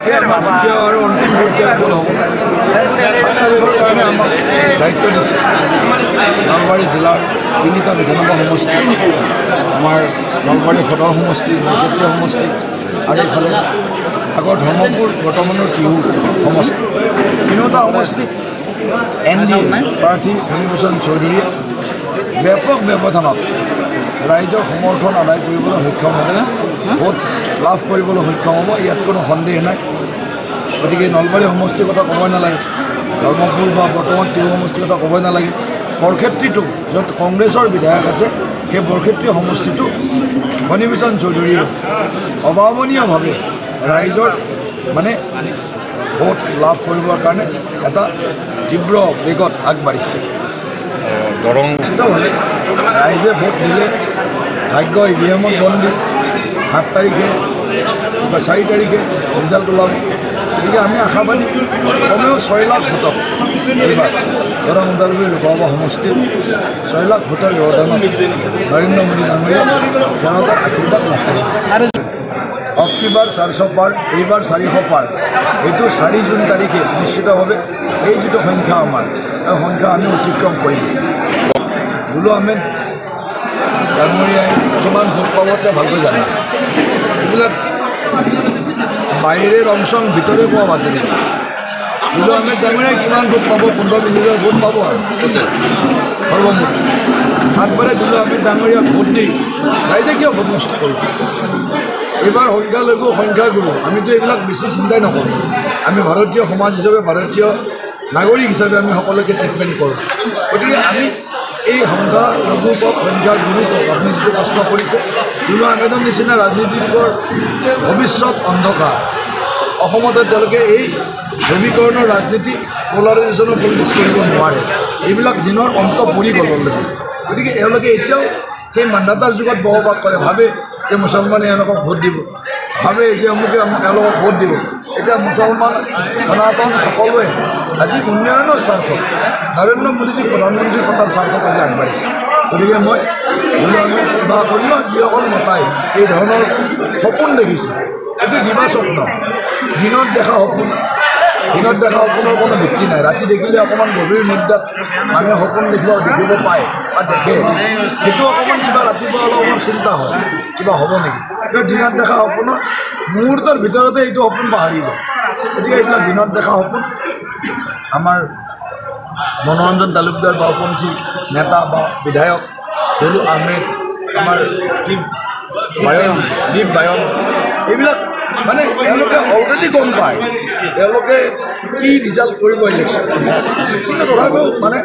দ্বিতীয় আৰু অন্তিম পৰ্যায়ত গ'ল হ'ব 7 তাৰিখৰ কাৰণে আমাক দায়িত্ব দিছে নলবাৰী জিলাৰ 3টা বিধানসভা সমষ্টি আমাৰ নলবাৰী সদৰ সমষ্টি নলক্ষেত্ৰীয় সমষ্টি আৰু এইফালে আগৰ ধৰ্মপুৰ বৰ্তমানৰ টিহু সমষ্টি 3টা সমষ্টিত NDA প্ৰাৰ্থী ফণীভূষণ চৌধুৰীয়ে ব্যাপক ব্যৱধানত ৰাইজৰ সমৰ্থন আদায় কৰিবলৈ সক্ষম হ'ব ভোট লাভ কৰিবলৈ সক্ষম হ'ব ইয়াত কোনো সন্দেহ নাই গতিকে নলবাৰী সমষ্টিৰ কথা ক'বই নালাগে ধৰ্মপুৰ বা বৰ্তমান টিহু সমষ্টিৰ কথা ক'বই নালাগে বৰক্ষেত্ৰীটো য'ত কংগ্ৰেছৰ বিধায়ক আছে সেই বৰক্ষেত্ৰী সমষ্টিটো ফণীভূষণ চৌধুৰীয়ে অভাৱনীয়ভাৱে ৰাইজৰ মানে ভোট লাভ কৰিবৰ কাৰণে এটা তীব্ৰ বেগত আগবাঢ়িছে নিশ্চিতভাৱে ৰাইজে ভোট দিলে ভাগ্য EVM-ত বন্দী 7 তাৰিখে বা 4 তাৰিখে ৰিজাল্ট ওলাব গতিকে আমি আশাবাদী কমেও 6 লাখ ভোটত এইবাৰ দৰং ওদালগুৰি লোকসভা সমষ্টিৰ 6 লাখ ভোটৰ ব্যৱধানত নৰেন্দ্ৰ মোদী ডাঙৰীয়া জনতাৰ আশীৰ্বাদ লাভ কৰে অক্টোবৰ 400 পাৰ এইবাৰ 400 পাৰ এইটো 4 জুন তাৰিখে নিশ্চিতভাৱে এই যিটো সংখ্যা আমাৰ এই সংখ্যা আমি অতিক্ৰম কৰিম বুলু আহমেদ ডাঙৰীয়াই কিমান ভোট পাব তেওঁ ভালকৈ জানে এইবিলাক বাহিৰে ৰংচং ভিতৰে পোৱা বাতৰি বুলু আহমেদ ডাঙৰীয়াই কিমান ভোট পাব 15 মিনিটৰ ভোট পাব আৰু সৰ্বমুঠ 7 বাৰে বুলু আহমেদ ডাঙৰীয়াক ভোট দি ৰাইজে কিয় ভোট নষ্ট কৰিব এইবাৰ সংখ্যালঘু সংখ্যাগুৰু আমিতো এইবিলাক বেছি চিন্তাই নকৰোঁ আমি ভাৰতীয় সমাজ হিচাপে ভাৰতীয় নাগৰিক হিচাপে আমি সকলোকে ট্ৰিটমেণ্ট কৰোঁ গতিকে আমি এই সংখ্যালঘু কওক সংখ্যাগুৰু কওক আপুনি যিটো প্ৰশ্ন কৰিছে বুলু আহমেদৰ নিচিনা ৰাজনীতিকৰ ভৱিষ্যত অন্ধকাৰ অসমতে তেওঁলোকে এই ধ্ৰুৱীকৰণৰ ৰাজনীতি পলাৰাইজেশ্যনৰ পলিটিক্স কৰিব নোৱাৰে এইবিলাক দিনৰ অন্ত পৰি গ'ল গতিকে এওঁলোকে এতিয়াও সেই মান্ধাতাৰ যুগত বসবাস কৰে ভাবে যে মুছলমানে এওঁলোকক ভোট দিব ভাবে যে অমুকে এওঁলোকক ভোট দিব এতিয়া মুছলমান সনাতন সকলোৱে আজি উন্নয়নৰ স্বাৰ্থত নৰেন্দ্ৰ মোদীজী প্ৰধানমন্ত্ৰী পতাৰ স্বাৰ্থত আজি আগবাঢ়িছে গতিকে মই বুলু আহমেদ বা অন্য যিসকল নেতাই এই ধৰণৰ সপোন দেখিছে এইটো দিবা স্বপ্ন দিনত দেখা সপোন দিনত দেখা সপোনৰ কোনো ভিত্তি নাই ৰাতি দেখিলে অকণমান গভীৰ নিদ্ৰাত মানুহে সপোন দেখিব পায় বা দেখে সেইটো অকণমান কিবা ৰাতিপুৱা অলপমান চিন্তা হয় কিবা হ'ব নেকি কিন্তু দিনত দেখা সপোনৰ মুহূৰ্তৰ ভিতৰতে এইটো সপোন পাহৰি যায় গতিকে এইবিলাক দিনত দেখা সপোন আমাৰ মনোৰঞ্জন তালুকদাৰ বাওঁপন্থী নেতা বা বিধায়ক বুলু আহমেদ আমাৰ দীপ বায়ন এইবিলাক মানে তেওঁলোকে অলৰেডি গম পায় তেওঁলোকে কি ৰিজাল্ট কৰিব ইলেকশ্যন কিন্তু তথাপিও মানে